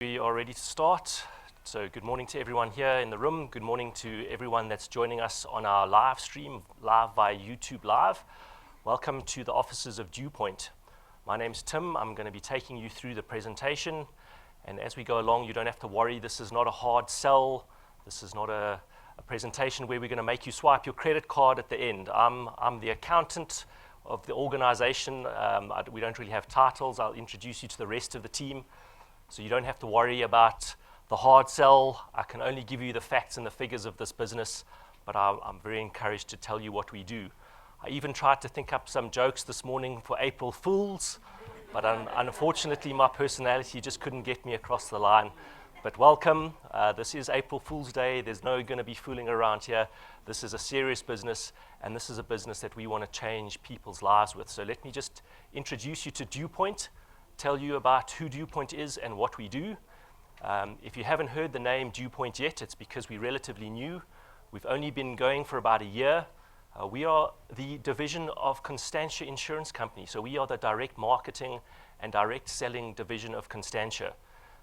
We are ready to start. So good morning to everyone here in the room. Good morning to everyone that's joining us on our live stream, live via YouTube Live. Welcome to the offices of DuePoint. My name's Tim. I'm going to be taking you through the presentation. And as we go along, you don't have to worry. This is not a hard sell. This is not a presentation where we're going to make you swipe your credit card at the end. I'm the accountant of the organization. We don't really have titles. I'll introduce you to the rest of the team. So you don't have to worry about the hard sell. I can only give you the facts and the figures of this business, but I'm very encouraged to tell you what we do. I even tried to think up some jokes this morning for April Fools, but unfortunately my personality just couldn't get me across the line. But welcome. This is April Fool's Day. There's no going to be fooling around here. This is a serious business, and this is a business that we want to change people's lives with. So let me just introduce you to DuePoint, tell you about who DuePoint is and what we do. If you haven't heard the name DuePoint yet, it's because we're relatively new. We've only been going for about a year. We are the division of Constantia Insurance Company. So we are the direct marketing and direct selling division of Constantia.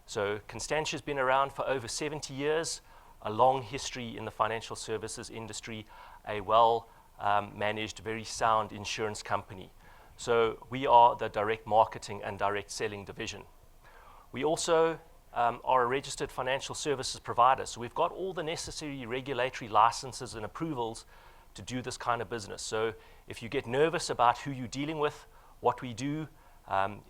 So Constantia's been around for over 70 years, a long history in the financial services industry, a well-managed, very sound insurance company. So we are the direct marketing and direct selling division. We also are a registered financial services provider. So we've got all the necessary regulatory licenses and approvals to do this kind of business. So if you get nervous about who you're dealing with, what we do,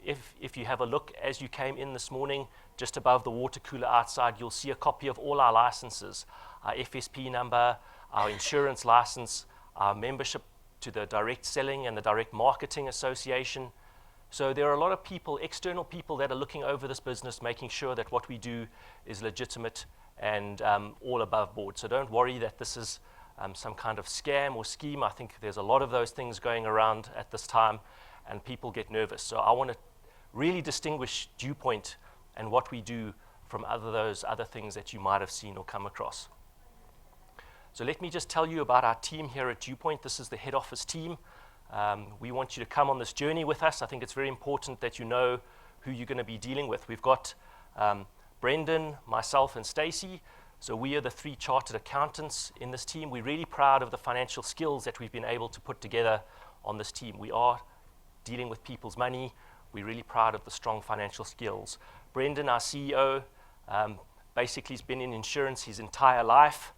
if you have a look as you came in this morning, just above the water cooler outside, you'll see a copy of all our licenses, our FSP number, our insurance license, our membership to the Direct Selling and the Direct Marketing Association. So there are a lot of people, external people, that are looking over this business, making sure that what we do is legitimate and all above board. So don't worry that this is some kind of scam or scheme. I think there's a lot of those things going around at this time, and people get nervous. So I want to really distinguish DuePoint and what we do from those other things that you might have seen or come across. So let me just tell you about our team here at DuePoint. This is the head office team. We want you to come on this journey with us. I think it's very important that you know who you're going to be dealing with. We've got Brendan, myself, and Stacey. So we are the three chartered accountants in this team. We're really proud of the financial skills that we've been able to put together on this team. We are dealing with people's money. We're really proud of the strong financial skills. Brendan, our CEO, basically has been in insurance his entire life.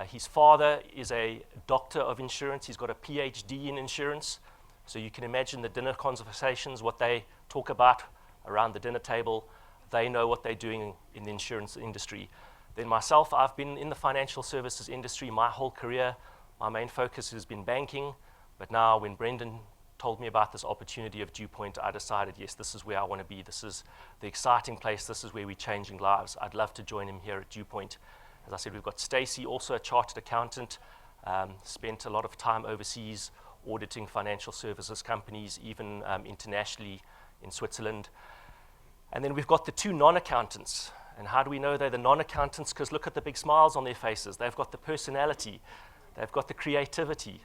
His father is a doctor of insurance. He's got a PhD in insurance. So you can imagine the dinner conversations, what they talk about around the dinner table. They know what they're doing in the insurance industry. Then myself, I've been in the financial services industry my whole career. My main focus has been banking. But now when Brendan told me about this opportunity of DuePoint, I decided, yes, this is where I want to be. This is the exciting place. This is where we're changing lives. I'd love to join him here at DuePoint. As I said, we've got Stacey, also a chartered accountant, spent a lot of time overseas auditing financial services companies, even internationally in Switzerland. And then we've got the two non-accountants. And how do we know they're the non-accountants? Because look at the big smiles on their faces. They've got the personality. They've got the creativity.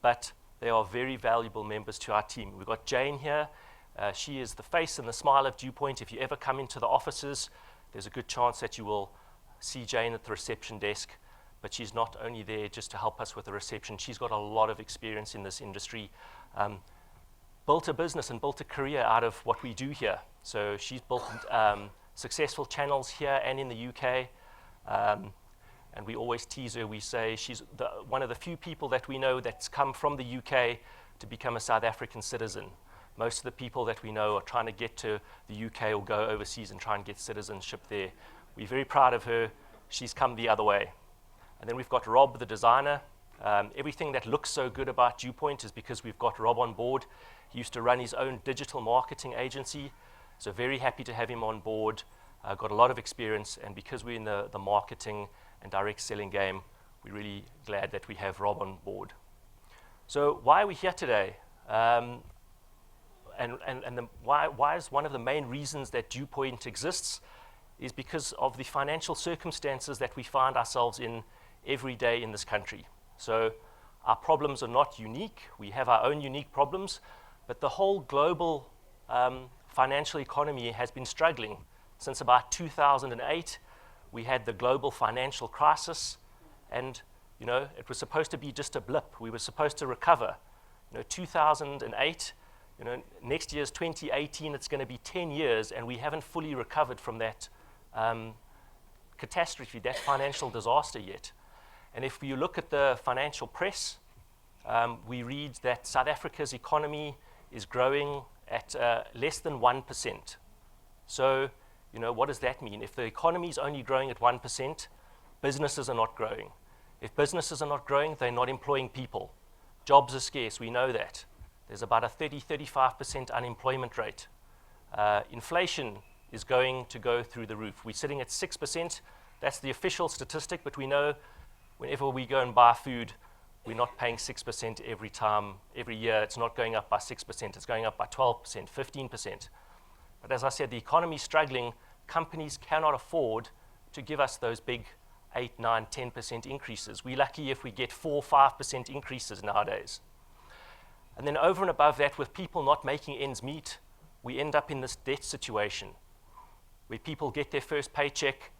But they are very valuable members to our team. We've got Jane here. She is the face and the smile of DuePoint. If you ever come into the offices, there's a good chance that you will see Jane at the reception desk, but she's not only there just to help us with the reception. She's got a lot of experience in this industry, built a business and built a career out of what we do here. So she's built successful channels here and in the UK, and we always tease her. We say she's one of the few people that we know that's come from the UK to become a South African citizen. Most of the people that we know are trying to get to the UK or go overseas and try and get citizenship there. We're very proud of her. She's come the other way. And then we've got Rob, the designer. Everything that looks so good about DuePoint is because we've got Rob on board. He used to run his own digital marketing agency, so very happy to have him on board. Got a lot of experience, and because we're in the marketing and direct selling game, we're really glad that we have Rob on board. So why are we here today? Why is one of the main reasons that DuePoint exists is because of the financial circumstances that we find ourselves in every day in this country. So our problems are not unique. We have our own unique problems, but the whole global financial economy has been struggling Since about 2008, we had the global financial crisis, and it was supposed to be just a blip. We were supposed to recover. 2008, next year's 2018, it's going to be 10 years, and we haven't fully recovered from that catastrophe, that financial disaster yet. And if you look at the financial press, we read that South Africa's economy is growing at less than 1%. So, what does that mean? If the economy is only growing at 1%, businesses are not growing. If businesses are not growing, they're not employing people. Jobs are scarce, we know that. There's about a 35% unemployment rate. Inflation is going to go through the roof. We're sitting at 6%. That's the official statistic, but we know whenever we go and buy food, we're not paying 6% every year. It's not going up by 6%. It's going up by 12%, 15%. But as I said, the economy is struggling. Companies cannot afford to give us those big 8, 9, 10% increases. We're lucky if we get 4, 5% increases nowadays. And then over and above that, with people not making ends meet, we end up in this debt situation where people get their first paycheck,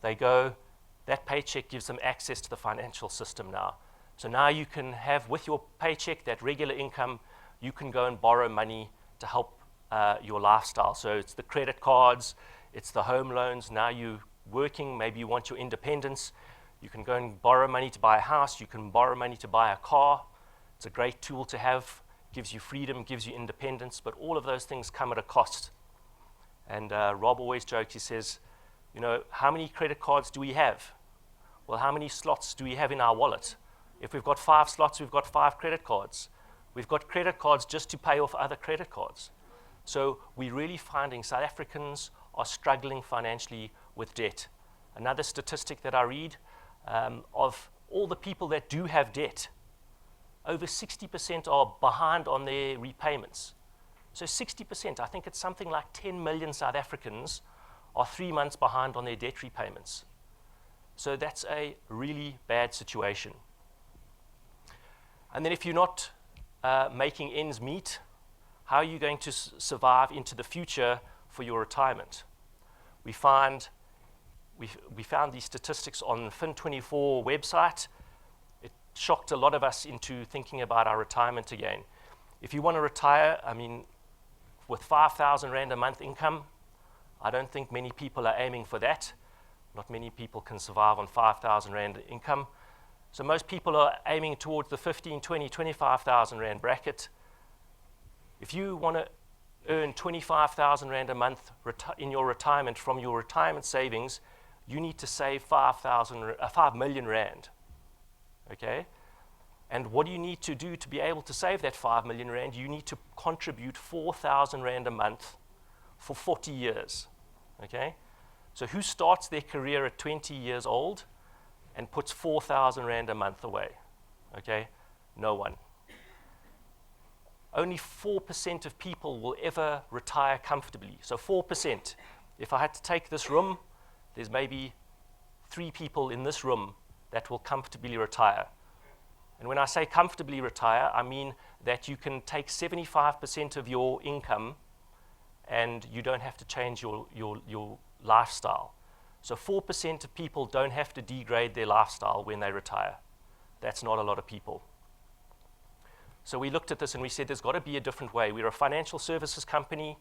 they go, that paycheck gives them access to the financial system now. So now you can have, with your paycheck, that regular income, you can go and borrow money to help your lifestyle. So it's the credit cards, it's the home loans. Now you're working, maybe you want your independence. You can go and borrow money to buy a house. You can borrow money to buy a car. It's a great tool to have. Gives you freedom, gives you independence, but all of those things come at a cost. And Rob always jokes, he says, how many credit cards do we have? Well, how many slots do we have in our wallet? If we've got 5 slots, we've got 5 credit cards. We've got credit cards just to pay off other credit cards. So we're really finding South Africans are struggling financially with debt. Another statistic that I read, of all the people that do have debt, over 60% are behind on their repayments. So 60%, I think it's something like 10 million South Africans are 3 months behind on their debt repayments. So that's a really bad situation. And then if you're not making ends meet, how are you going to survive into the future for your retirement? We found these statistics on the Fin24 website. It shocked a lot of us into thinking about our retirement again. If you want to retire, with 5,000 Rand a month income, I don't think many people are aiming for that. Not many people can survive on 5,000 Rand income. So most people are aiming towards the 15, 20, 25,000 Rand bracket. If you want to earn 25,000 Rand a month in your retirement from your retirement savings, you need to save 5 million Rand. Okay? And what do you need to do to be able to save that 5 million Rand? You need to contribute 4,000 Rand a month for 40 years. Okay? So who starts their career at 20 years old and puts 4,000 Rand a month away? Okay? No one. Only 4% of people will ever retire comfortably. So 4%. If I had to take this room, there's maybe 3 people in this room that will comfortably retire. And when I say comfortably retire, I mean that you can take 75% of your income and you don't have to change your lifestyle. So 4% of people don't have to degrade their lifestyle when they retire. That's not a lot of people. So we looked at this and we said there's got to be a different way. We're a financial services company.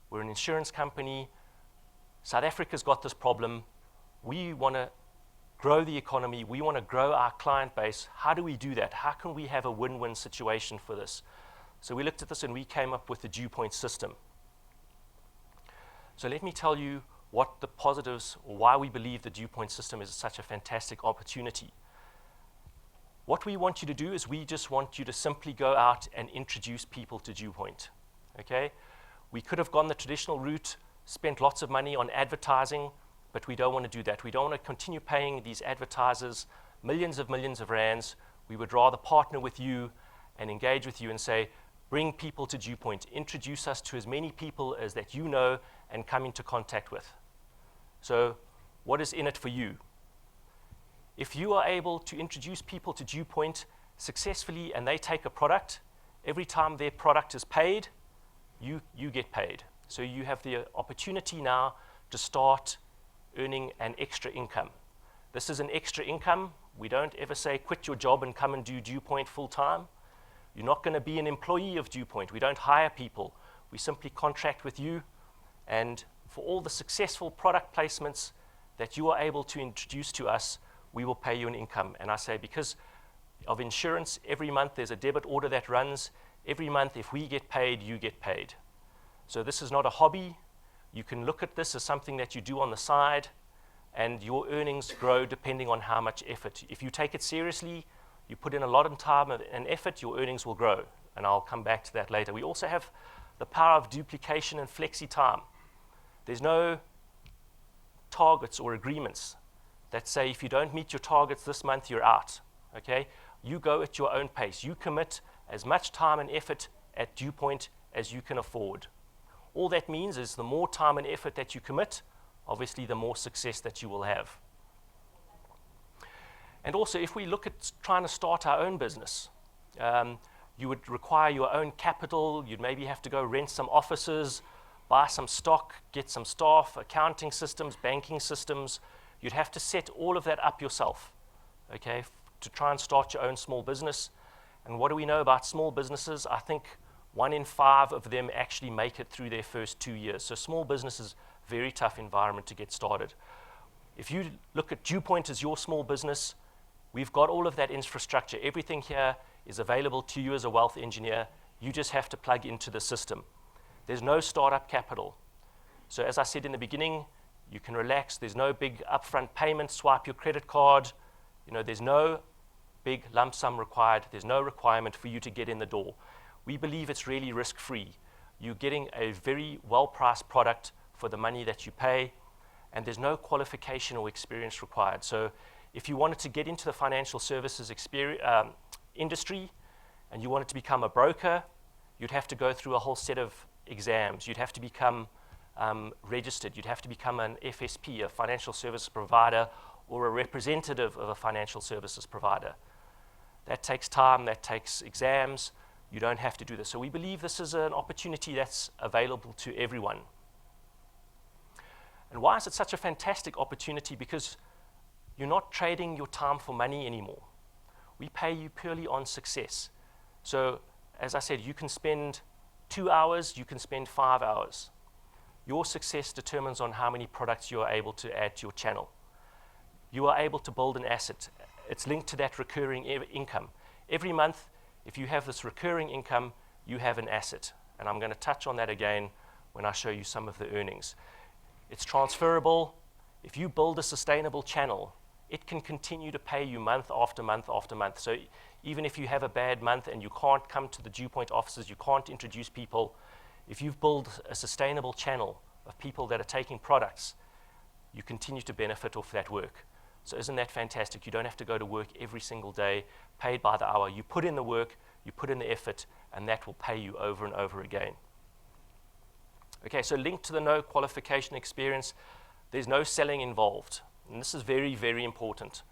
We're an insurance company. South Africa's got this problem. We want to grow the economy. We want to grow our client base. How do we do that? How can we have a win-win situation for this? So we looked at this and we came up with the DuePoint system. So let me tell you what the positives, or why we believe the DuePoint system is such a fantastic opportunity. What we want you to do is we just want you to simply go out and introduce people to DuePoint. Okay? We could have gone the traditional route, spent lots of money on advertising, but we don't want to do that. We don't want to continue paying these advertisers millions of rands. We would rather partner with you and engage with you and say, bring people to DuePoint, introduce us to as many people as that you know and come into contact with. So what is in it for you? If you are able to introduce people to DuePoint successfully and they take a product, every time their product is paid, you get paid. So you have the opportunity now to start earning an extra income. This is an extra income. We don't ever say quit your job and come and do DuePoint full time. You're not going to be an employee of DuePoint. We don't hire people. We simply contract with you, and for all the successful product placements that you are able to introduce to us, we will pay you an income. And I say because of insurance, every month there's a debit order that runs. Every month, if we get paid, you get paid. So this is not a hobby. You can look at this as something that you do on the side, and your earnings grow depending on how much effort. If you take it seriously, you put in a lot of time and effort, your earnings will grow. And I'll come back to that later. We also have the power of duplication and flexi time. There's no targets or agreements that say if you don't meet your targets this month, you're out. Okay? You go at your own pace. You commit as much time and effort at DuePoint as you can afford. All that means is the more time and effort that you commit, obviously the more success that you will have. And also, if we look at trying to start our own business, you would require your own capital. You'd maybe have to go rent some offices, buy some stock, get some staff, accounting systems, banking systems. You'd have to set all of that up yourself, okay, to try and start your own small business. And what do we know about small businesses? I think 1 in 5 of them actually make it through their first 2 years. So small business is a very tough environment to get started. If you look at DuePoint as your small business, we've got all of that infrastructure. Everything here is available to you as a wealth engineer. You just have to plug into the system. There's no startup capital. So as I said in the beginning, you can relax. There's no big upfront payment, swipe your credit card. There's no big lump sum required. There's no requirement for you to get in the door. We believe it's really risk-free. You're getting a very well-priced product for the money that you pay, and there's no qualification or experience required. So if you wanted to get into the financial services industry and you wanted to become a broker, you'd have to go through a whole set of exams. You'd have to become registered. You'd have to become an FSP, a financial service provider, or a representative of a financial services provider. That takes time, that takes exams. You don't have to do this. So we believe this is an opportunity that's available to everyone. And why is it such a fantastic opportunity? Because you're not trading your time for money anymore. We pay you purely on success. So as I said, you can spend 2 hours, you can spend 5 hours. Your success determines on how many products you are able to add to your channel. You are able to build an asset. It's linked to that recurring income. Every month, if you have this recurring income, you have an asset. And I'm going to touch on that again when I show you some of the earnings. It's transferable. If you build a sustainable channel, it can continue to pay you month after month after month. So even if you have a bad month and you can't come to the DuePoint offices, you can't introduce people, if you've built a sustainable channel of people that are taking products, you continue to benefit off that work. So isn't that fantastic? You don't have to go to work every single day, paid by the hour. You put in the work, you put in the effort, and that will pay you over and over again. Okay, so linked to the no qualification experience, there's no selling involved. And this is very, very important.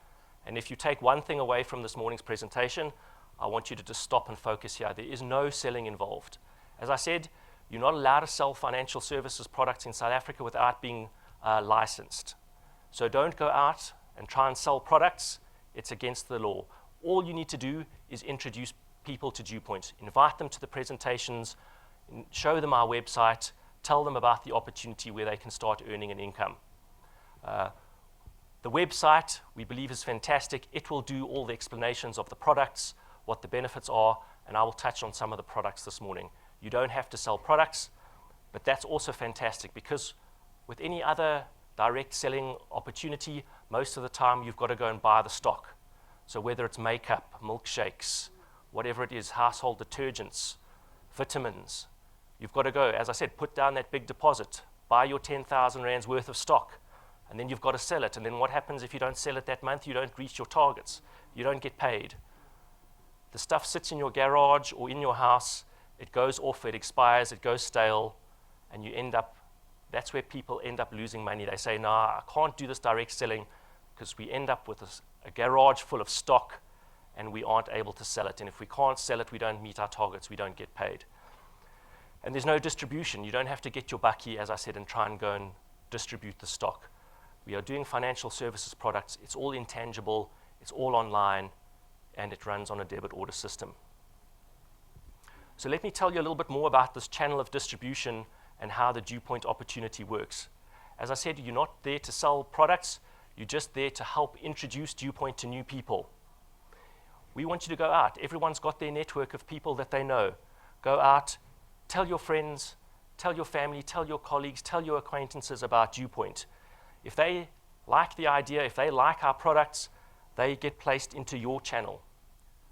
And if you take one thing away from this morning's presentation, I want you to just stop and focus here. There is no selling involved. As I said, you're not allowed to sell financial services products in South Africa without being licensed. So don't go out and try and sell products. It's against the law. All you need to do is introduce people to DuePoint. Invite them to the presentations, show them our website, tell them about the opportunity where they can start earning an income. The website, we believe, is fantastic. It will do all the explanations of the products, what the benefits are, and I will touch on some of the products this morning. You don't have to sell products, but that's also fantastic because with any other direct selling opportunity, most of the time you've got to go and buy the stock. So whether it's makeup, milkshakes, whatever it is, household detergents, vitamins, you've got to go, as I said, put down that big deposit, buy your 10,000 rands worth of stock, and then you've got to sell it. And then what happens if you don't sell it that month? You don't reach your targets. You don't get paid. The stuff sits in your garage or in your house. It goes off, it expires, it goes stale, and you end up, that's where people end up losing money. They say, nah, I can't do this direct selling because we end up with a garage full of stock and we aren't able to sell it. And if we can't sell it, we don't meet our targets, we don't get paid. And there's no distribution. You don't have to get your bucky, as I said, and try and go and distribute the stock. We are doing financial services products. It's all intangible, it's all online, and it runs on a debit order system. So let me tell you a little bit more about this channel of distribution and how the DuePoint opportunity works. As I said, you're not there to sell products, you're just there to help introduce DuePoint to new people. We want you to go out. Everyone's got their network of people that they know. Go out, tell your friends, tell your family, tell your colleagues, tell your acquaintances about DuePoint. If they like the idea, if they like our products, they get placed into your channel.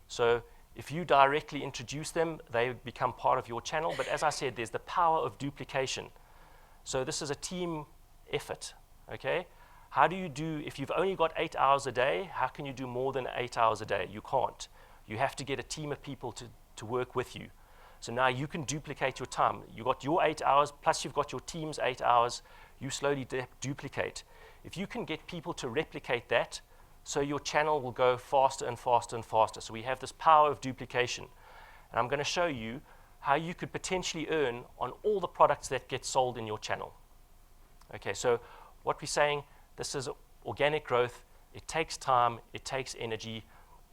So if you directly introduce them, they become part of your channel. But as I said, there's the power of duplication. So this is a team effort, okay? How do you do, if you've only got 8 hours a day, how can you do more than 8 hours a day? You can't. You have to get a team of people to work with you. So now you can duplicate your time. You've got your 8 hours, plus you've got your team's 8 hours. You slowly duplicate. If you can get people to replicate that, so your channel will go faster and faster and faster. So we have this power of duplication. And I'm going to show you how you could potentially earn on all the products that get sold in your channel. Okay, so what we're saying, this is organic growth. It takes time, it takes energy,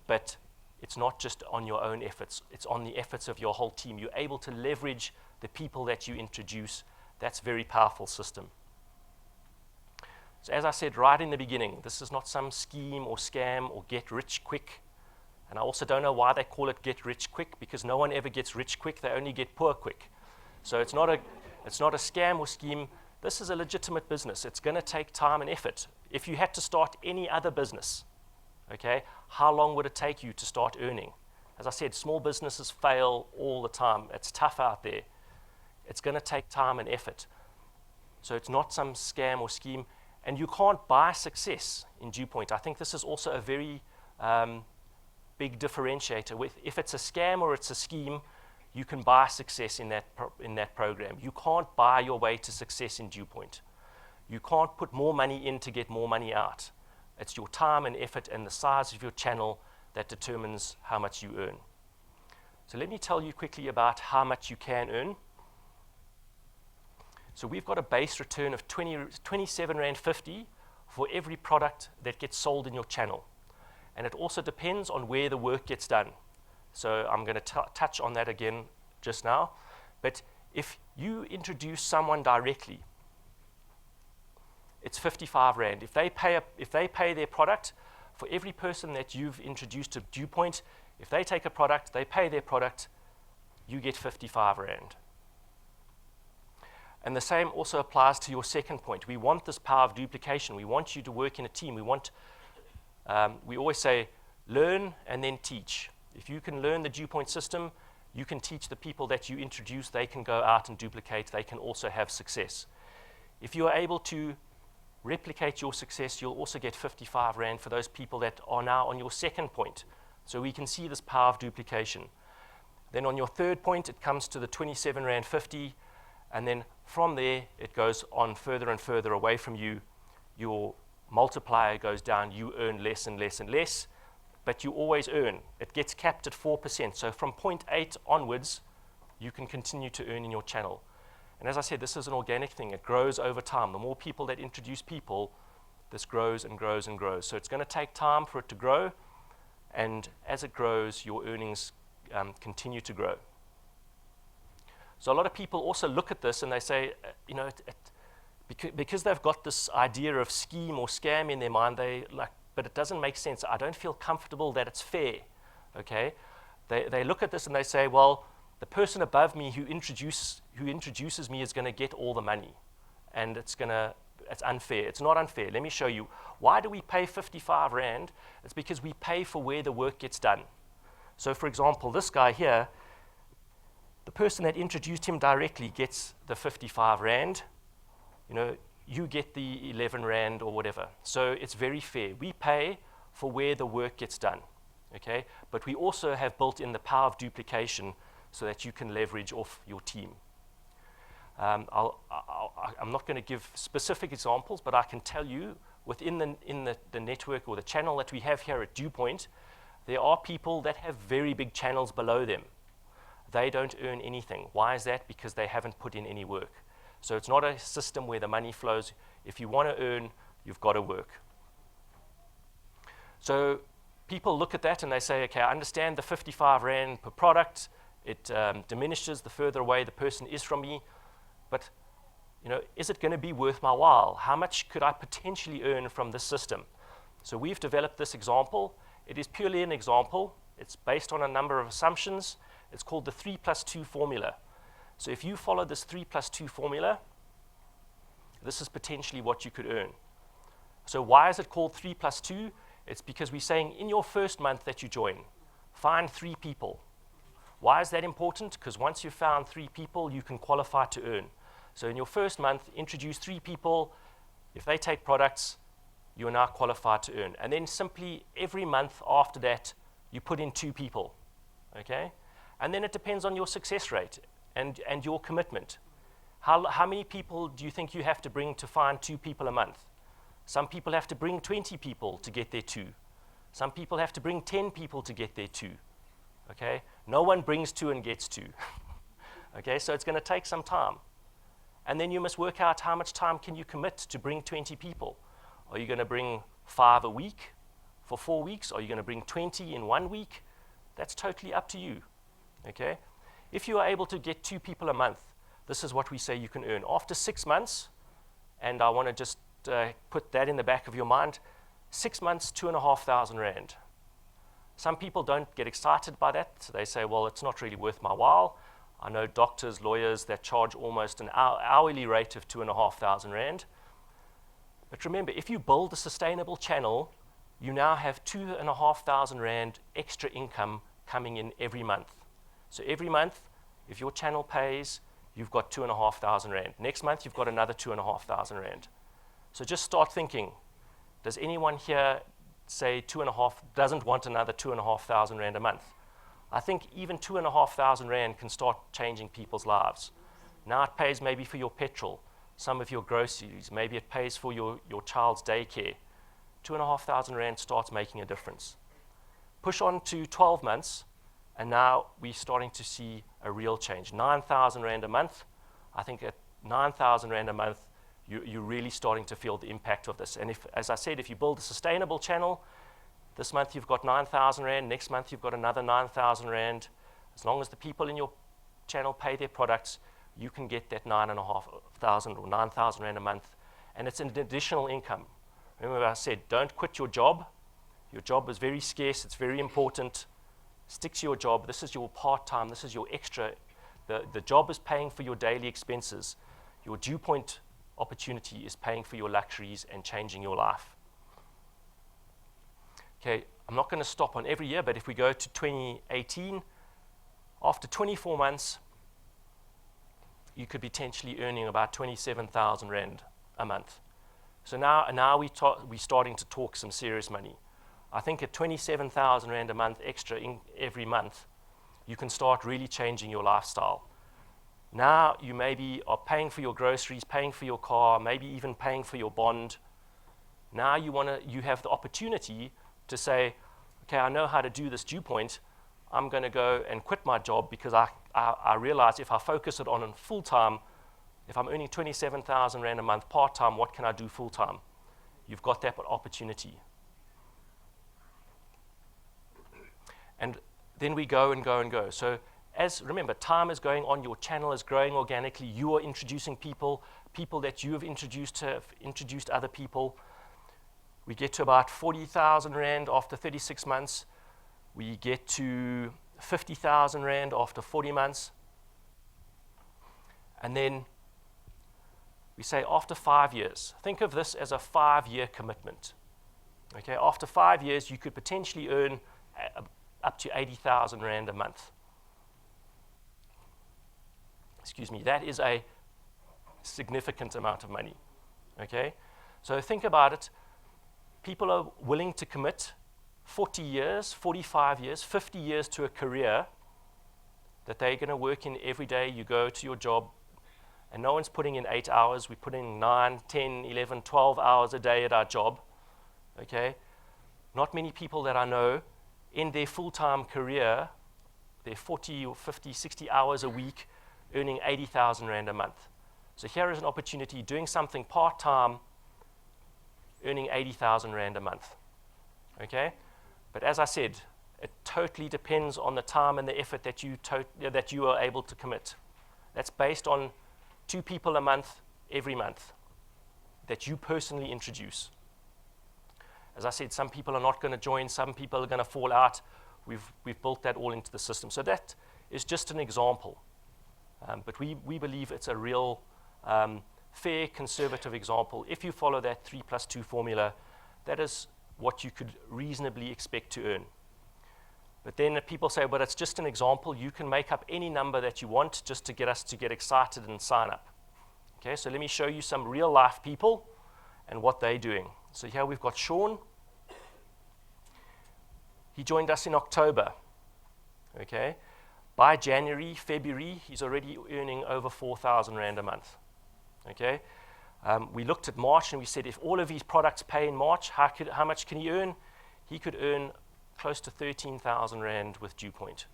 but it's not just on your own efforts. It's on the efforts of your whole team. You're able to leverage the people that you introduce. That's a very powerful system. So as I said right in the beginning, this is not some scheme or scam or get rich quick. And I also don't know why they call it get rich quick, because no one ever gets rich quick, they only get poor quick. So it's not a scam or scheme. This is a legitimate business. It's going to take time and effort. If you had to start any other business, okay, how long would it take you to start earning? As I said, small businesses fail all the time. It's tough out there. It's going to take time and effort. So it's not some scam or scheme. And you can't buy success in DuePoint. I think this is also a very big differentiator. If it's a scam or it's a scheme, you can buy success in that program. You can't buy your way to success in DuePoint. You can't put more money in to get more money out. It's your time and effort and the size of your channel that determines how much you earn. So let me tell you quickly about how much you can earn. So we've got a base return of 27.50 Rand for every product that gets sold in your channel. And it also depends on where the work gets done. So I'm going to touch on that again just now. But if you introduce someone directly, it's 55 Rand. If they pay their product, for every person that you've introduced to DuePoint, if they take a product, they pay their product, you get 55 Rand. And the same also applies to your second point. We want this power of duplication. We want you to work in a team. We always say, learn and then teach. If you can learn the DuePoint system, you can teach the people that you introduce. They can go out and duplicate. They can also have success. If you are able to replicate your success, you'll also get 55 Rand for those people that are now on your second point. So we can see this power of duplication. Then on your third point, it comes to the 27.50 Rand. And then from there, it goes on further and further away from you. Your multiplier goes down. You earn less and less and less, but you always earn. It gets capped at 4%. So from 0.8 onwards, you can continue to earn in your channel. And as I said, this is an organic thing. It grows over time. The more people that introduce people, this grows and grows and grows. So it's going to take time for it to grow. And as it grows, your earnings continue to grow. So a lot of people also look at this and they say, because they've got this idea of scheme or scam in their mind, but it doesn't make sense. I don't feel comfortable that it's fair, okay? They look at this and they say, well, the person above me who introduces me is going to get all the money, and it's unfair. It's not unfair. Let me show you. Why do we pay 55 Rand? It's because we pay for where the work gets done. So for example, this guy here, the person that introduced him directly gets the 55 Rand. You get the 11 Rand or whatever. So it's very fair. We pay for where the work gets done, okay? But we also have built in the power of duplication so that you can leverage off your team. I'm not going to give specific examples, but I can tell you within the network or the channel that we have here at DuePoint, there are people that have very big channels below them. They don't earn anything. Why is that? Because they haven't put in any work. So it's not a system where the money flows. If you want to earn, you've got to work. So people look at that and they say, okay, I understand the 55 Rand per product. It diminishes the further away the person is from me. But is it going to be worth my while? How much could I potentially earn from this system? So we've developed this example. It is purely an example. It's based on a number of assumptions. It's called the 3+2 formula. So if you follow this 3+2 formula, this is potentially what you could earn. So why is it called 3+2? It's because we're saying in your first month that you join, find 3 people. Why is that important? Because once you've found 3 people, you can qualify to earn. So in your first month, introduce 3 people. If they take products, you are now qualified to earn. And then simply every month after that, you put in 2 people, okay? And then it depends on your success rate and your commitment. How many people do you think you have to bring to find 2 people a month? Some people have to bring 20 people to get their 2. Some people have to bring 10 people to get their 2, okay? No one brings 2 and gets 2, okay? So it's going to take some time. And then you must work out how much time can you commit to bring 20 people. Are you going to bring 5 a week for 4 weeks? Are you going to bring 20 in 1 week? That's totally up to you, okay? If you are able to get 2 people a month, this is what we say you can earn. After 6 months, and I want to just put that in the back of your mind, 6 months, 2,500 Rand. Some people don't get excited by that. So they say, well, it's not really worth my while. I know doctors, lawyers that charge almost an hourly rate of 2,500 Rand. But remember, if you build a sustainable channel, you now have 2,500 Rand extra income coming in every month. So every month, if your channel pays, you've got 2,500 Rand. Next month, you've got another 2,500 Rand. So just start thinking, does anyone here say doesn't want another 2,500 Rand a month? I think even 2,500 Rand can start changing people's lives. Now it pays maybe for your petrol, some of your groceries, maybe it pays for your child's daycare. 2,500 Rand starts making a difference. Push on to 12 months, and now we're starting to see a real change. 9,000 Rand a month. I think at 9,000 Rand a month, you're really starting to feel the impact of this. And if, as I said, if you build a sustainable channel, this month you've got 9,000 Rand, next month you've got another 9,000 Rand. As long as the people in your channel pay their products, you can get that 9,500 or 9,000 Rand a month. And it's an additional income. Remember I said, don't quit your job. Your job is very scarce, it's very important. Stick to your job. This is your part-time, this is your extra. The job is paying for your daily expenses. Your DuePoint opportunity is paying for your luxuries and changing your life. Okay, I'm not going to stop on every year, but if we go to 2018, after 24 months, you could potentially earning about 27,000 Rand a month. So now we're starting to talk some serious money. I think at 27,000 Rand a month extra every month, you can start really changing your lifestyle. Now you maybe are paying for your groceries, paying for your car, maybe even paying for your bond. Now you have the opportunity to say, okay, I know how to do this DuePoint. I'm going to go and quit my job because I realize if I focus it on full-time, if I'm earning 27,000 Rand a month part-time, what can I do full-time? You've got that opportunity. And then we go and go and go. So remember, time is going on, your channel is growing organically, you are introducing people that you have introduced other people. We get to about 40,000 Rand after 36 months. We get to 50,000 Rand after 40 months. And then we say after 5 years. Think of this as a 5-year commitment. Okay, after 5 years, you could potentially earn up to 80,000 Rand a month. Excuse me, that is a significant amount of money. Okay, so think about it. People are willing to commit 40 years, 45 years, 50 years to a career that they're going to work in every day. You go to your job, and no one's putting in 8 hours. We put in 9, 10, 11, 12 hours a day at our job. Okay? Not many people that I know in their full-time career, they're 40 or 50, 60 hours a week, earning 80,000 Rand a month. So here is an opportunity, doing something part-time earning 80,000 Rand a month. Okay? But as I said, it totally depends on the time and the effort that you are able to commit. That's based on 2 people a month, every month, that you personally introduce. As I said, some people are not going to join, some people are going to fall out. We've built that all into the system. So that is just an example. But we believe it's a real fair, conservative example. If you follow that 3 + 2 formula, that is what you could reasonably expect to earn. But then people say, but it's just an example. You can make up any number that you want just to get us to get excited and sign up. Okay, so let me show you some real life people and what they're doing. So here we've got Sean. He joined us in October. Okay, by January, February, he's already earning over 4,000 Rand a month. Okay, we looked at March and we said, if all of his products pay in March, how much can he earn? He could earn close to 13,000 Rand with DuePoint.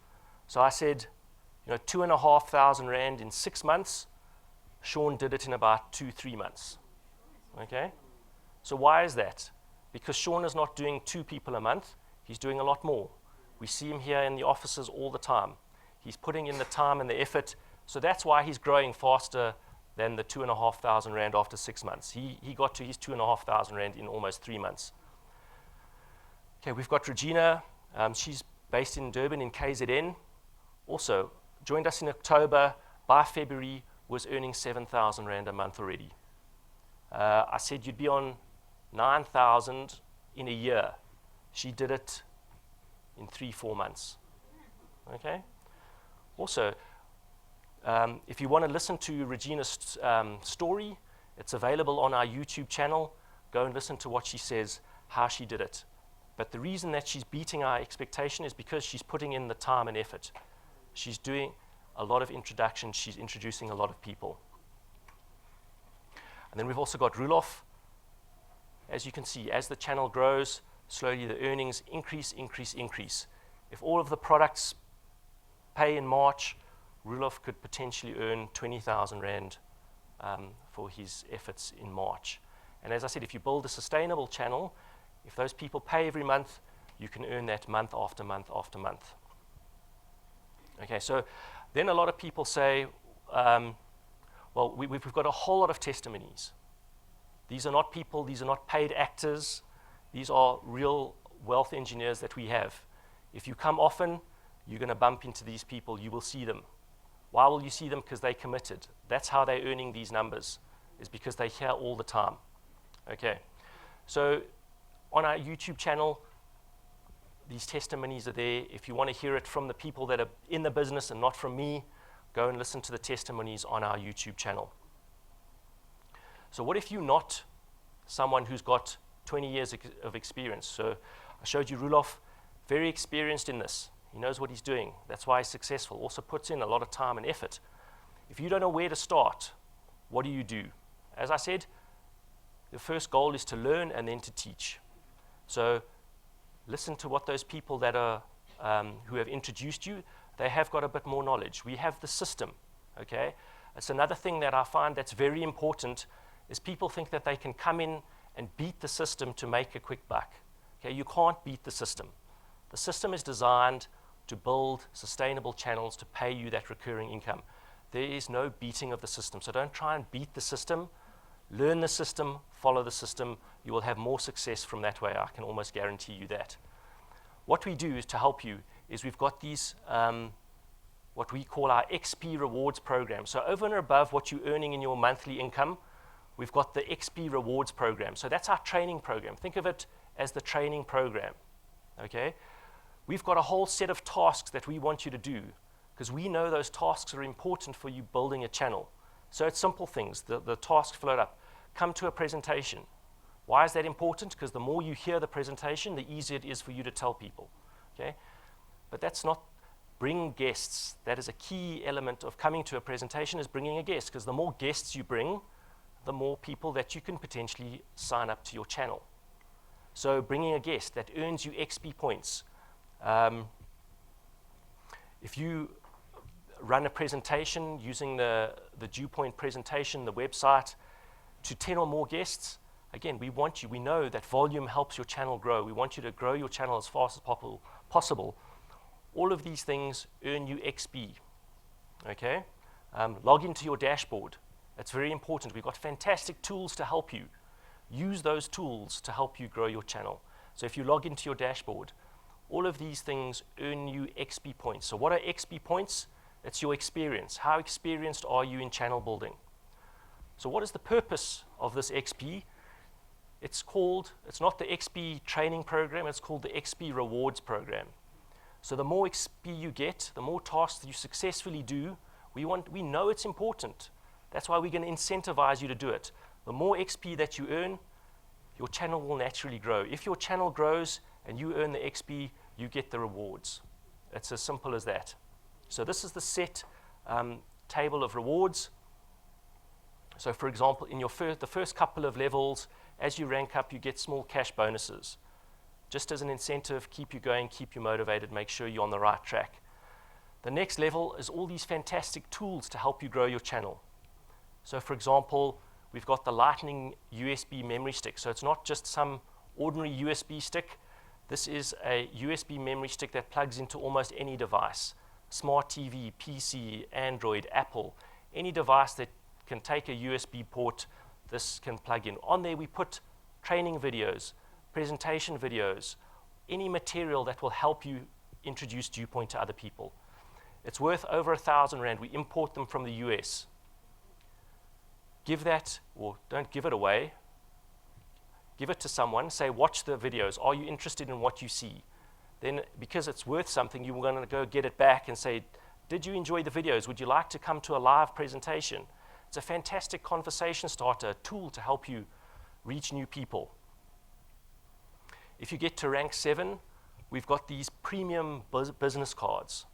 So I said, 2,500 Rand in 6 months. Sean did it in about 2-3 months. Okay, so why is that? Because Sean is not doing 2 people a month. He's doing a lot more. We see him here in the offices all the time. He's putting in the time and the effort. So that's why he's growing faster than the 2,500 Rand after 6 months. He got to his 2,500 Rand in almost 3 months. Okay, we've got Regina. She's based in Durban in KZN. Also joined us in October. By February, was earning 7,000 Rand a month already. I said you'd be on 9,000 in a year. She did it in 3-4 months. Okay. Also, if you want to listen to Regina's story, it's available on our YouTube channel. Go and listen to what she says, how she did it. But the reason that she's beating our expectation is because she's putting in the time and effort. She's doing a lot of introductions. She's introducing a lot of people. And then we've also got Rulof. As you can see, as the channel grows, slowly the earnings increase. If all of the products pay in March, Rulof could potentially earn 20,000 Rand for his efforts in March. And as I said, if you build a sustainable channel, if those people pay every month, you can earn that month after month after month. Okay, so then a lot of people say, well, we've got a whole lot of testimonies. These are not people, these are not paid actors. These are real wealth engineers that we have. If you come often, you're going to bump into these people. You will see them. Why will you see them? Because they committed. That's how they're earning these numbers, is because they're here all the time. Okay, so on our YouTube channel, these testimonies are there. If you want to hear it from the people that are in the business and not from me, go and listen to the testimonies on our YouTube channel. So what if you're not someone who's got 20 years of experience? So I showed you Rulof, very experienced in this. He knows what he's doing. That's why he's successful. Also puts in a lot of time and effort. If you don't know where to start, what do you do? As I said, the first goal is to learn and then to teach. So listen to what those people that are who have introduced you, they have got a bit more knowledge. We have the system, okay? It's another thing that I find that's very important is people think that they can come in and beat the system to make a quick buck. Okay, you can't beat the system. The system is designed to build sustainable channels to pay you that recurring income. There is no beating of the system. So don't try and beat the system. Learn the system, follow the system. You will have more success from that way. I can almost guarantee you that. What we do is to help you is we've got these, what we call our XP rewards program. So over and above what you're earning in your monthly income, we've got the XP rewards program. So that's our training program. Think of it as the training program, okay? We've got a whole set of tasks that we want you to do because we know those tasks are important for you building a channel. So it's simple things. The tasks float up. Come to a presentation. Why is that important? Because the more you hear the presentation, the easier it is for you to tell people, okay? But that's not bring guests. That is a key element of coming to a presentation is bringing a guest because the more guests you bring, the more people that you can potentially sign up to your channel. So bringing a guest that earns you XP points. If you run a presentation using the DuePoint presentation, the website, to 10 or more guests, Again, we know that volume helps your channel grow. We want you to grow your channel as fast as possible. All of these things earn you XP, okay? Log into your dashboard. It's very important. We've got fantastic tools to help you. Use those tools to help you grow your channel. So if you log into your dashboard, all of these things earn you XP points. So what are XP points? It's your experience. How experienced are you in channel building? So what is the purpose of this XP? It's not the XP training program, it's called the XP rewards program. So the more XP you get, the more tasks you successfully do, we know it's important. That's why we're going to incentivize you to do it. The more XP that you earn, your channel will naturally grow. If your channel grows and you earn the XP, you get the rewards. It's as simple as that. So this is the set table of rewards. So for example, in the first couple of levels, as you rank up, you get small cash bonuses. Just as an incentive, keep you going, keep you motivated, make sure you're on the right track. The next level is all these fantastic tools to help you grow your channel. So for example, we've got the Lightning USB memory stick. So it's not just some ordinary USB stick. This is a USB memory stick that plugs into almost any device. Smart TV, PC, Android, Apple, any device that can take a USB port, this can plug in. On there we put training videos, presentation videos, any material that will help you introduce DuePoint to other people. It's worth over 1,000 Rand. We import them from the US. Give that, or don't give it away. Give it to someone, say, watch the videos. Are you interested in what you see? Then, because it's worth something, you're going to go get it back and say, did you enjoy the videos? Would you like to come to a live presentation? It's a fantastic conversation starter, a tool to help you reach new people. If you get to rank 7, we've got these premium business cards.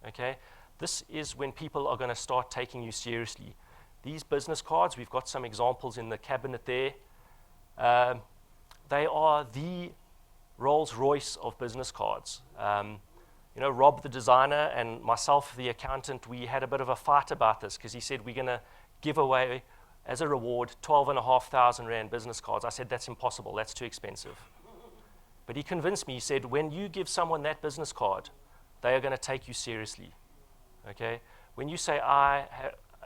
Okay? This is when people are going to start taking you seriously. These business cards, we've got some examples in the cabinet there. They are the Rolls-Royce of business cards. You know, Rob, the designer, and myself, the accountant, we had a bit of a fight about this because he said we're going to give away, as a reward, 12,500 Rand business cards. I said, that's impossible, that's too expensive. But he convinced me. He said, when you give someone that business card, they are going to take you seriously. Okay? When you say, I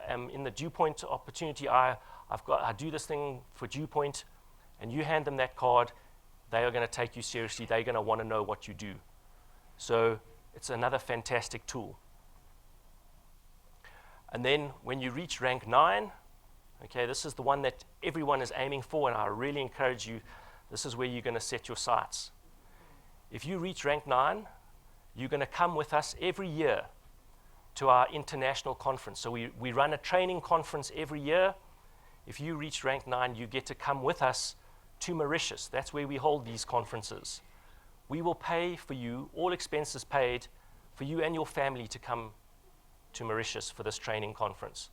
am in the DuePoint opportunity, I do this thing for DuePoint, and you hand them that card, they are going to take you seriously. They're going to want to know what you do. So it's another fantastic tool. And then when you reach rank 9, okay, this is the one that everyone is aiming for, and I really encourage you, this is where you're going to set your sights. If you reach rank 9, you're going to come with us every year to our international conference. So we run a training conference every year. If you reach rank 9, you get to come with us to Mauritius. That's where we hold these conferences. We will pay for you, all expenses paid, for you and your family to come to Mauritius for this training conference.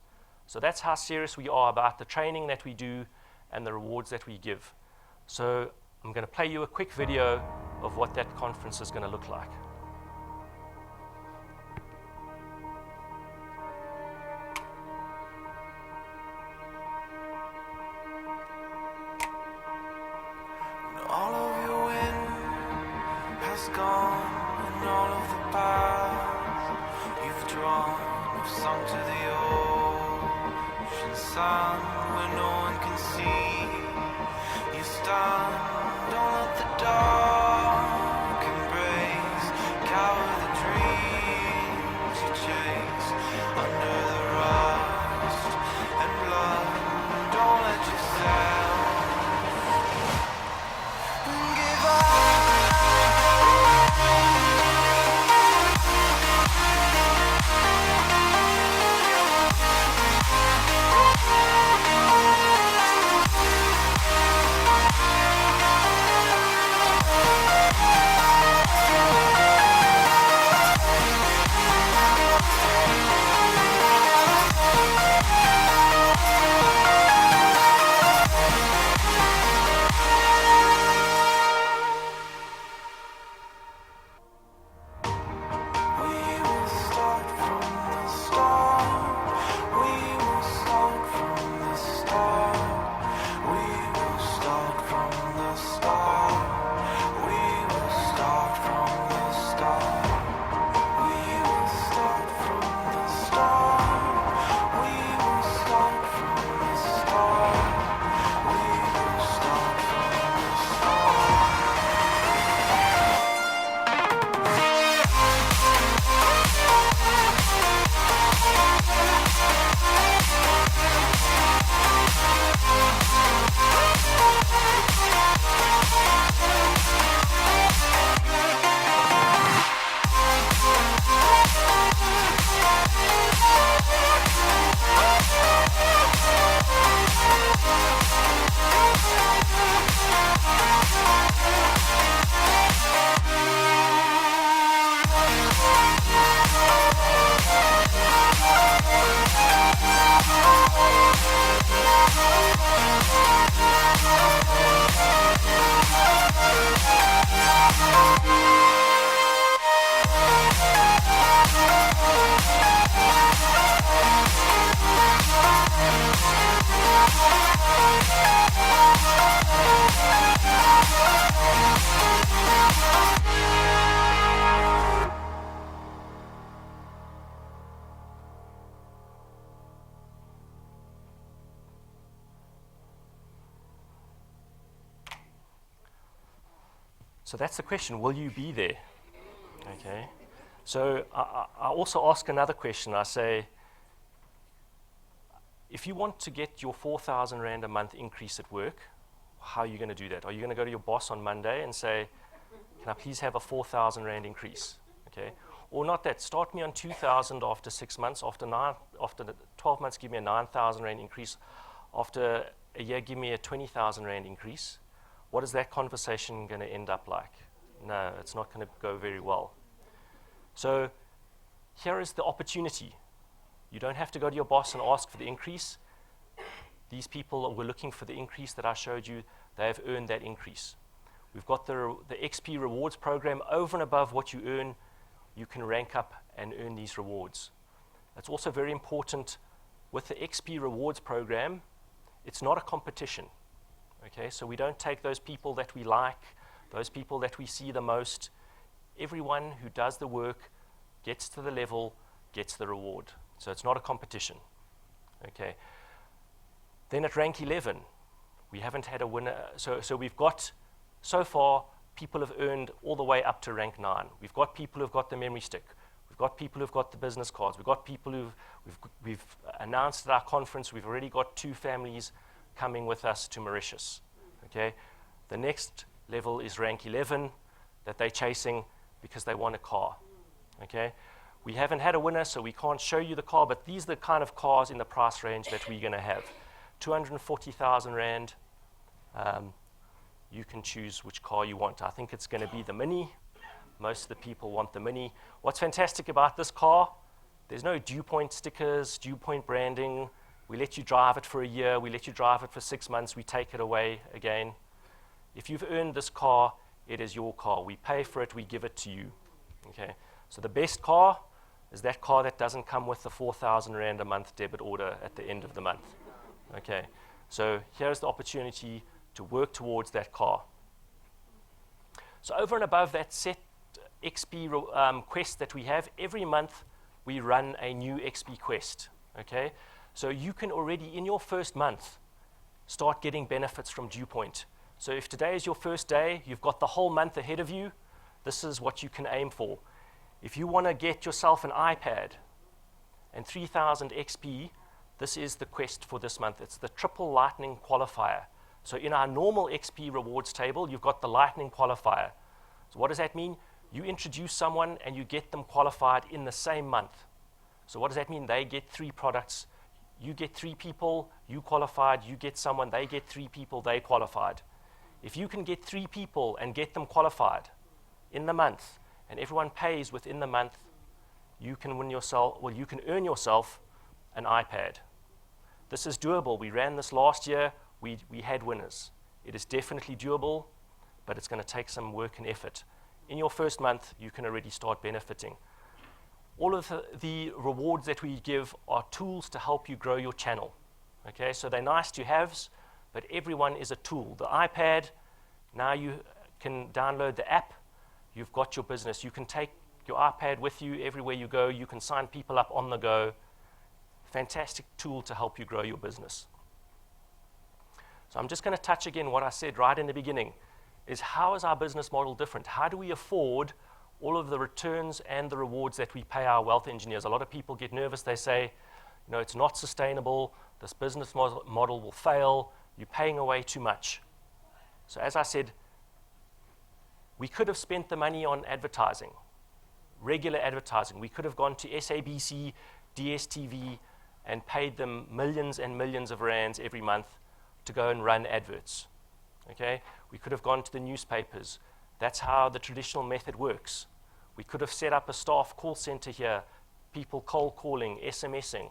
So that's how serious we are about the training that we do and the rewards that we give. So I'm going to play you a quick video of what that conference is going to look like. All of your wind has gone, and all of the paths you've drawn have sunk to the ocean sun where no one can see. You stand on at the dark embrace, cower the dreams you chase under the rust and blood. Don't let yourself give up. So that's the question, will you be there? Okay. So I also ask another question. I say, if you want to get your 4,000 Rand a month increase at work, how are you going to do that? Are you going to go to your boss on Monday and say, can I please have a 4,000 Rand increase? Okay. Or not that, start me on 2,000 after 6 months, after 12 months give me a 9,000 Rand increase, after a year give me a 20,000 Rand increase. What is that conversation going to end up like? No, it's not going to go very well. So here is the opportunity. You don't have to go to your boss and ask for the increase. These people were looking for the increase that I showed you. They have earned that increase. We've got the XP rewards program. Over and above what you earn, you can rank up and earn these rewards. That's also very important. With the XP rewards program, it's not a competition. Okay, so we don't take those people that we like, those people that we see the most. Everyone who does the work gets to the level, gets the reward. So it's not a competition. Okay. Then at rank 11, we haven't had a winner. So we've got, so far, people have earned all the way up to rank 9. We've got people who've got the memory stick. We've got people who've got the business cards. We've got people we've announced at our conference, we've already got 2 families coming with us to Mauritius. Okay. The next level is rank 11 that they're chasing because they want a car. Okay. We haven't had a winner, so we can't show you the car, but these are the kind of cars in the price range that we're going to have. 240,000 Rand. You can choose which car you want. I think it's going to be the Mini. Most of the people want the Mini. What's fantastic about this car, there's no DuePoint stickers, DuePoint branding. We let you drive it for a year. We let you drive it for 6 months. We take it away again. If you've earned this car, it is your car. We pay for it. We give it to you. Okay. So the best car is that car that doesn't come with the 4,000 Rand a month debit order at the end of the month. Okay. So here's the opportunity to work towards that car. So over and above that set XP quest that we have, every month we run a new XP quest. Okay. So you can already, in your first month, start getting benefits from DuePoint. So if today is your first day, you've got the whole month ahead of you, this is what you can aim for. If you want to get yourself an iPad and 3,000 XP, this is the quest for this month. It's the triple lightning qualifier. So in our normal XP rewards table, you've got the lightning qualifier. So what does that mean? You introduce someone and you get them qualified in the same month. So what does that mean? They get 3 products. You get 3 people, you qualified, you get someone, they get 3 people, they qualified. If you can get 3 people and get them qualified in the month, and everyone pays within the month, you can win yourself, well, you can earn yourself an iPad. This is doable. We ran this last year, we had winners. It is definitely doable, but it's going to take some work and effort. In your first month, you can already start benefiting. All of the rewards that we give are tools to help you grow your channel. Okay, so they're nice to haves, but everyone is a tool. The iPad, now you can download the app. You've got your business. You can take your iPad with you everywhere you go. You can sign people up on the go. Fantastic tool to help you grow your business. So I'm just going to touch again what I said right in the beginning, is how is our business model different? How do we afford all of the returns and the rewards that we pay our wealth engineers? A lot of people get nervous. They say, it's not sustainable. This business model will fail. You're paying away too much. So as I said, we could have spent the money on advertising, regular advertising. We could have gone to SABC, DSTV, and paid them millions and millions of rands every month to go and run adverts. Okay? We could have gone to the newspapers. That's how the traditional method works. We could have set up a staff call center here, people cold calling, SMSing.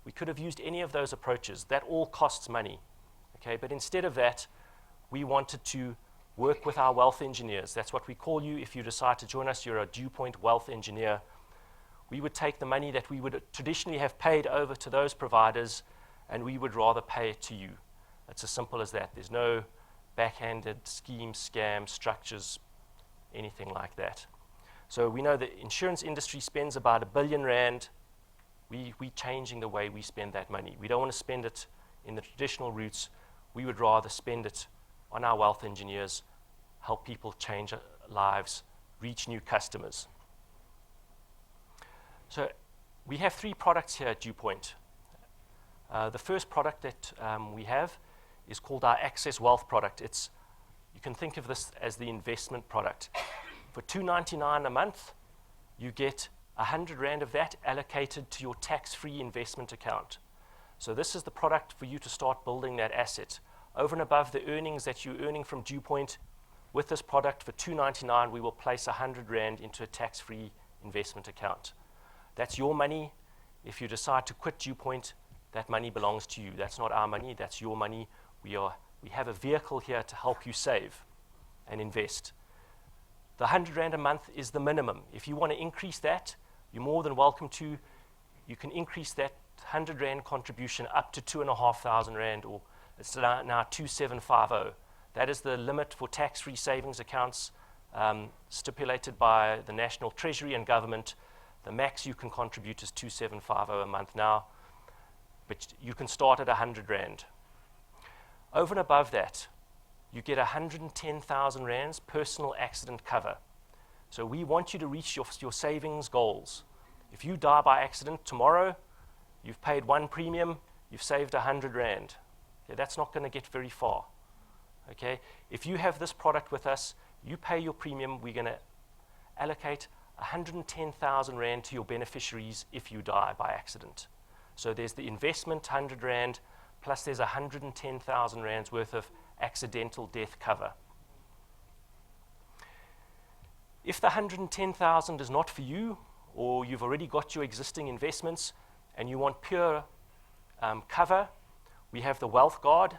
We could have used any of those approaches. That all costs money. Okay, but instead of that, we wanted to work with our wealth engineers. That's what we call you. If you decide to join us, you're a DuePoint wealth engineer. We would take the money that we would traditionally have paid over to those providers, and we would rather pay it to you. It's as simple as that. There's no backhanded scheme, scam, structures, anything like that. So we know the insurance industry spends about R1 billion. We're changing the way we spend that money. We don't want to spend it in the traditional routes. We would rather spend it on our wealth engineers, help people change lives, reach new customers. So we have 3 products here at DuePoint. The first product that we have is called our Access Wealth product. You can think of this as the investment product. For $2.99 a month, you get R100 of that allocated to your tax-free investment account. So this is the product for you to start building that asset. Over and above the earnings that you're earning from DuePoint, with this product for $2.99, we will place R100 into a tax-free investment account. That's your money. If you decide to quit DuePoint, that money belongs to you. That's not our money, that's your money. We have a vehicle here to help you save and invest. The R100 a month is the minimum. If you want to increase that, you're more than welcome to. You can increase that R100 contribution up to R2,500, or it's now 2,750. That is the limit for tax-free savings accounts stipulated by the National Treasury and government. The max you can contribute is 2,750 a month now, but you can start at R100. Over and above that, you get R110,000 personal accident cover. So we want you to reach your savings goals. If you die by accident tomorrow, you've paid 1 premium, you've saved R100. Okay, that's not going to get very far. Okay, if you have this product with us, you pay your premium, we're going to allocate R110,000 to your beneficiaries if you die by accident. So there's the investment R100, plus there's R110,000 worth of accidental death cover. If the 110,000 is not for you, or you've already got your existing investments and you want pure cover, we have the Wealth Guard.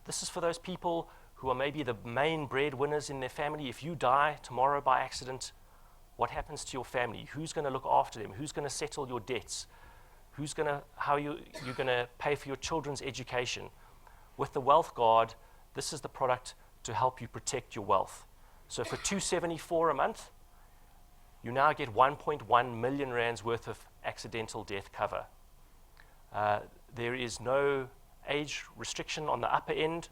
This is for those people who are maybe the main breadwinners in their family. If you die tomorrow by accident, what happens to your family? Who's going to look after them? Who's going to settle your debts? How you're going to pay for your children's education? With the Wealth Guard, this is the product to help you protect your wealth. So for $274 a month, you now get R1.1 million worth of accidental death cover. There is no age restriction on the upper end,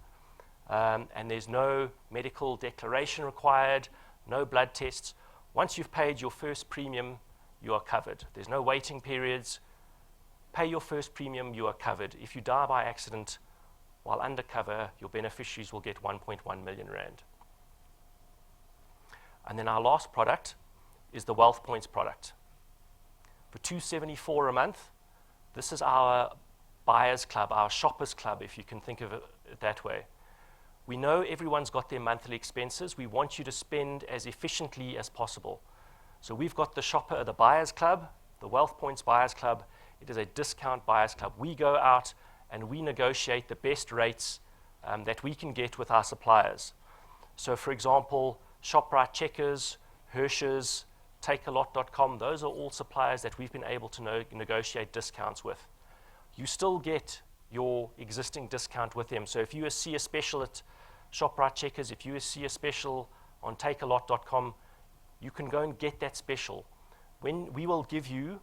and there's no medical declaration required, no blood tests. Once you've paid your first premium, you are covered. There's no waiting periods. Pay your first premium, you are covered. If you die by accident while undercover, your beneficiaries will get R1.1 million. And then our last product is the Wealth Points product. For $274 a month, this is our buyers club, our shoppers club, if you can think of it that way. We know everyone's got their monthly expenses. We want you to spend as efficiently as possible. So we've got the buyers club, the Wealth Points buyers club. It is a discount buyers club. We go out and we negotiate the best rates that we can get with our suppliers. So for example, ShopRite Checkers, Hirsch's, TakeALot.com, those are all suppliers that we've been able to negotiate discounts with. You still get your existing discount with them. So if you see a special at ShopRite Checkers, if you see a special on TakeALot.com, you can go and get that special. When we will give you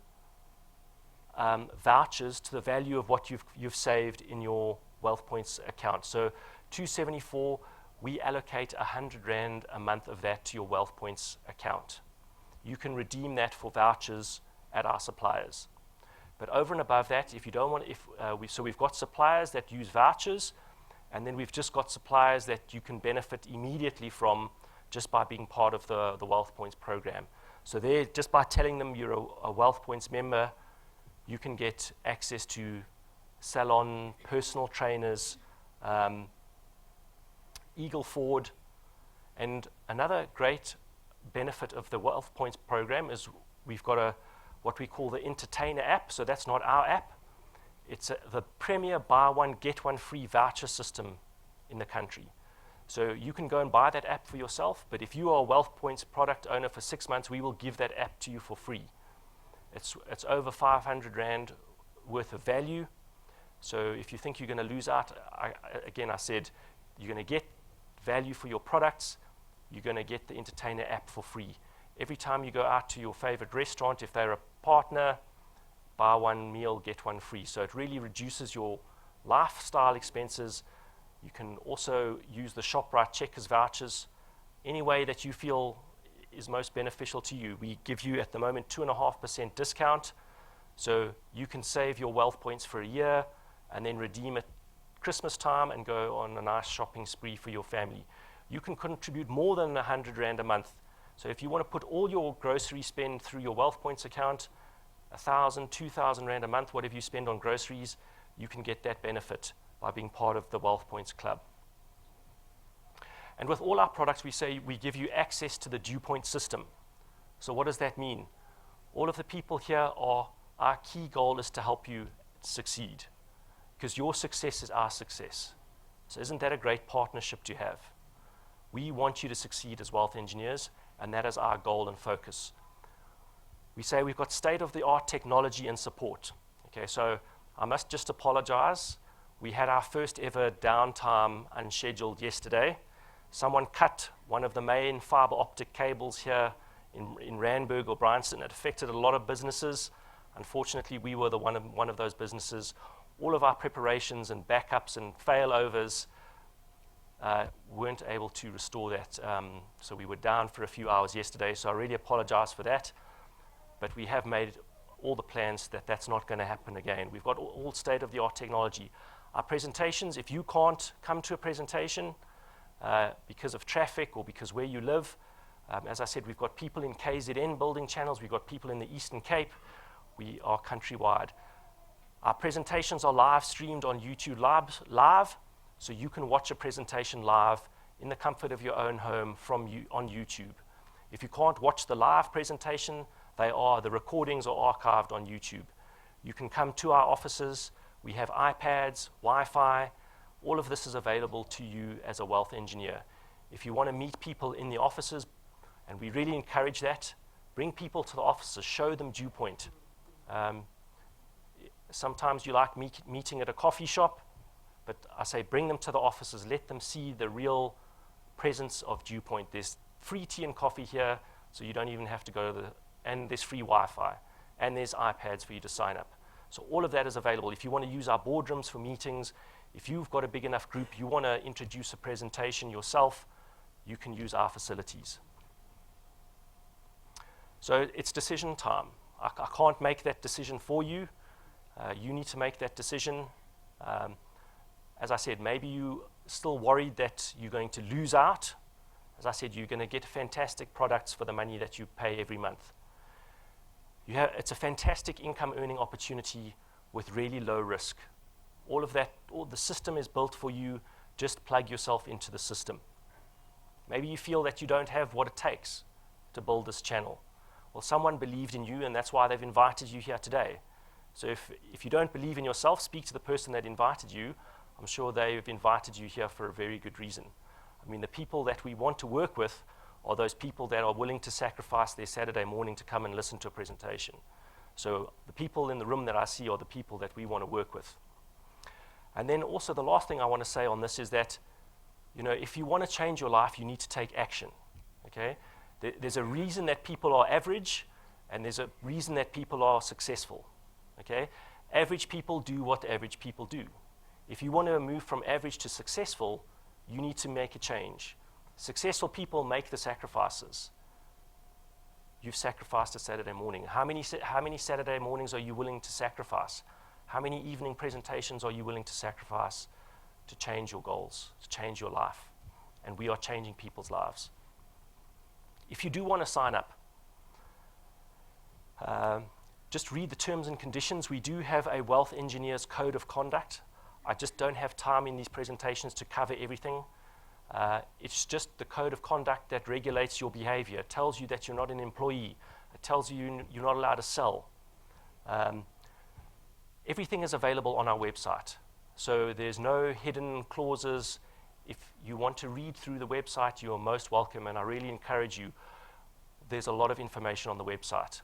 vouchers to the value of what you've saved in your Wealth Points account. So $274, we allocate R100 a month of that to your Wealth Points account. You can redeem that for vouchers at our suppliers. But over and above that, if you don't want, so we've got suppliers that use vouchers, and then we've just got suppliers that you can benefit immediately from just by being part of the Wealth Points program. So there, just by telling them you're a Wealth Points member, you can get access to salon, personal trainers, Eagle Ford, and another great benefit of the Wealth Points program is we've got what we call the Entertainer app. So that's not our app. It's the premier buy one, get one free voucher system in the country. So you can go and buy that app for yourself, but if you are a WealthPoint's product owner for 6 months, we will give that app to you for free. It's over 500 Rand worth of value. So if you think you're going to lose out, I said, you're going to get value for your products, you're going to get the Entertainer app for free. Every time you go out to your favorite restaurant, if they're a partner, buy one meal, get one free. So it really reduces your lifestyle expenses. You can also use the ShopRite Checkers vouchers any way that you feel is most beneficial to you. We give you at the moment 2.5% discount, so you can save your wealth points for a year and then redeem at Christmas time and go on a nice shopping spree for your family. You can contribute more than 100 Rand a month. So if you want to put all your grocery spend through your wealth points account, 1,000, 2,000 Rand a month, whatever you spend on groceries, you can get that benefit by being part of the Wealth Points Club. And with all our products, we say we give you access to the DuePoint system. So what does that mean? All of the people here our key goal is to help you succeed, because your success is our success. So isn't that a great partnership to have? We want you to succeed as wealth engineers, and that is our goal and focus. We say we've got state-of-the-art technology and support. Okay, so I must just apologize. We had our first ever downtime unscheduled yesterday. Someone cut one of the main fiber optic cables here in Randburg or Bryanston. It affected a lot of businesses. Unfortunately, we were one of those businesses. All of our preparations and backups and failovers weren't able to restore that. So we were down for a few hours yesterday, so I really apologize for that. But we have made all the plans that that's not going to happen again. We've got all state-of-the-art technology. Our presentations, if you can't come to a presentation because of traffic or because where you live, as I said, we've got people in KZN building channels, we've got people in the Eastern Cape, we are countrywide. Our presentations are live streamed on YouTube live, so you can watch a presentation live in the comfort of your own home on YouTube. If you can't watch the live presentation, the recordings are archived on YouTube. You can come to our offices. We have iPads, Wi-Fi. All of this is available to you as a wealth engineer. If you want to meet people in the offices, and we really encourage that, bring people to the offices, show them DuePoint. Sometimes you like meeting at a coffee shop, but I say bring them to the offices, let them see the real presence of DuePoint. There's free tea and coffee here, so you don't even have to go to and there's free Wi-Fi, and there's iPads for you to sign up. So all of that is available. If you want to use our boardrooms for meetings, if you've got a big enough group, you want to introduce a presentation yourself, you can use our facilities. So it's decision time. I can't make that decision for you. You need to make that decision. As I said, maybe you're still worried that you're going to lose out. As I said, you're going to get fantastic products for the money that you pay every month. It's a fantastic income earning opportunity with really low risk. All of that, the system is built for you. Just plug yourself into the system. Maybe you feel that you don't have what it takes to build this channel. Well, someone believed in you, and that's why they've invited you here today. So if you don't believe in yourself, speak to the person that invited you. I'm sure they've invited you here for a very good reason. I mean, the people that we want to work with are those people that are willing to sacrifice their Saturday morning to come and listen to a presentation. So the people in the room that I see are the people that we want to work with. And then also the last thing I want to say on this is that, if you want to change your life, you need to take action, okay? There's a reason that people are average, and there's a reason that people are successful, okay? Average people do what average people do. If you want to move from average to successful, you need to make a change. Successful people make the sacrifices. You've sacrificed a Saturday morning. How many Saturday mornings are you willing to sacrifice? How many evening presentations are you willing to sacrifice to change your goals, to change your life? And we are changing people's lives. If you do want to sign up, just read the terms and conditions. We do have a Wealth Engineers Code of Conduct. I just don't have time in these presentations to cover everything. It's just the code of conduct that regulates your behavior. It tells you that you're not an employee. It tells you you're not allowed to sell. Everything is available on our website. So there's no hidden clauses. If you want to read through the website, you are most welcome, and I really encourage you. There's a lot of information on the website.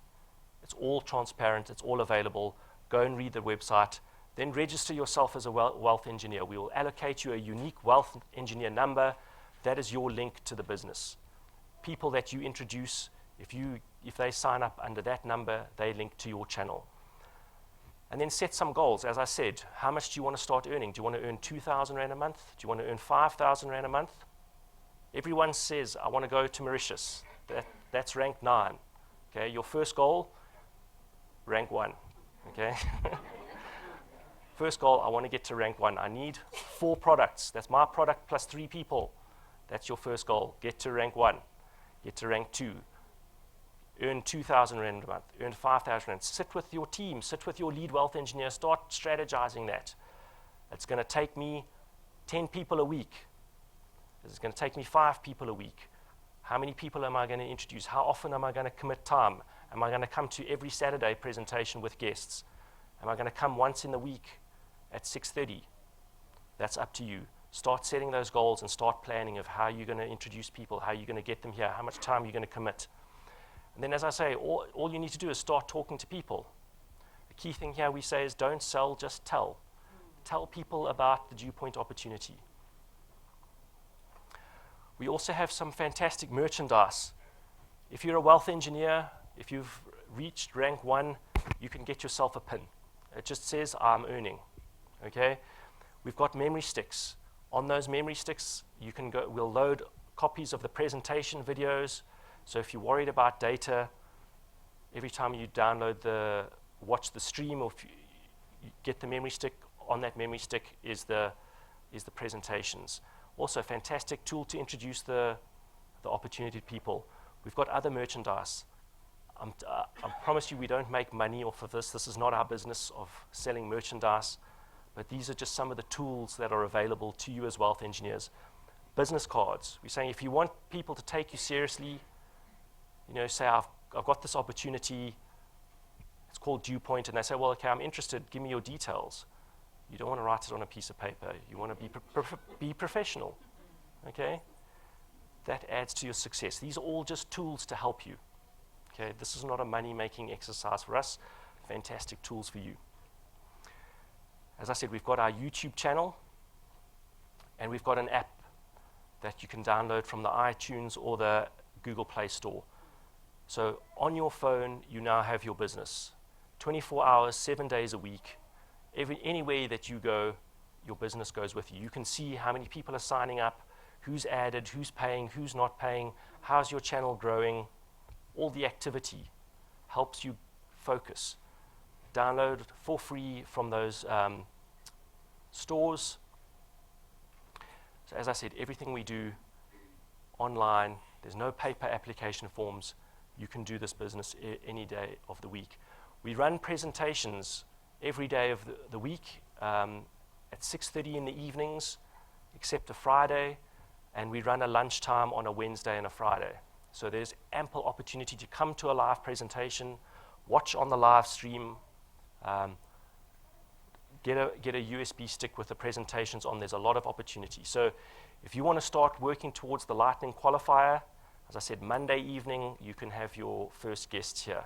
It's all transparent, it's all available. Go and read the website. Then register yourself as a wealth engineer. We will allocate you a unique wealth engineer number. That is your link to the business. People that you introduce, if they sign up under that number, they link to your channel. And then set some goals. As I said, how much do you want to start earning? Do you want to earn 2,000 Rand a month? Do you want to earn 5,000 Rand a month? Everyone says, I want to go to Mauritius. That's rank 9. Okay, your first goal, rank 1. Okay. First goal, I want to get to rank 1. I need 4 products. That's my product plus 3 people. That's your first goal. Get to rank 1. Get to rank 2. Earn 2,000 Rand a month. Earn 5,000 Rand. Sit with your team. Sit with your lead wealth engineer. Start strategizing that. It's going to take me 10 people a week. It's going to take me 5 people a week. How many people am I going to introduce? How often am I going to commit time? Am I going to come to every Saturday presentation with guests? Am I going to come once in the week at 6:30? That's up to you. Start setting those goals and start planning of how you're going to introduce people, how you're going to get them here, how much time you're going to commit. And then, as I say, all you need to do is start talking to people. The key thing here we say is don't sell, just tell. Tell people about the DuePoint opportunity. We also have some fantastic merchandise. If you're a wealth engineer, if you've reached rank 1, you can get yourself a pin. It just says, I'm earning. Okay? We've got memory sticks. On those memory sticks, we'll load copies of the presentation videos. So if you're worried about data, every time you watch the stream, or if you get the memory stick, on that memory stick is the presentations. Also a fantastic tool to introduce the opportunity to people. We've got other merchandise. I promise you we don't make money off of this. This is not our business of selling merchandise, but these are just some of the tools that are available to you as wealth engineers. Business cards. We're saying if you want people to take you seriously, say I've got this opportunity, it's called DuePoint, and they say, well, okay, I'm interested, give me your details. You don't want to write it on a piece of paper. You want to be professional, okay? That adds to your success. These are all just tools to help you, okay? This is not a money-making exercise for us. Fantastic tools for you. As I said, we've got our YouTube channel, and we've got an app that you can download from the iTunes or the Google Play Store. So on your phone, you now have your business. 24 hours, 7 days a week. Anywhere that you go, your business goes with you. You can see how many people are signing up, who's added, who's paying, who's not paying, how's your channel growing. All the activity helps you focus. Download for free from those stores. So as I said, everything we do online, there's no paper application forms. You can do this business any day of the week. We run presentations every day of the week at 6:30 in the evenings, except a Friday, and we run a lunchtime on a Wednesday and a Friday. So there's ample opportunity to come to a live presentation, watch on the live stream, get a USB stick with the presentations on. There's a lot of opportunity. So if you want to start working towards the Lightning Qualifier, as I said, Monday evening, you can have your first guests here.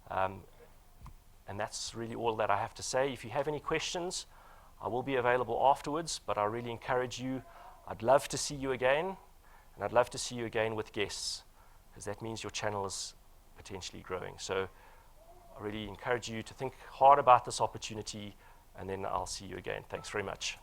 And that's really all that I have to say. If you have any questions, I will be available afterwards, but I really encourage you. I'd love to see you again, and I'd love to see you again with guests, because that means your channel is potentially growing. So I really encourage you to think hard about this opportunity, and then I'll see you again. Thanks very much.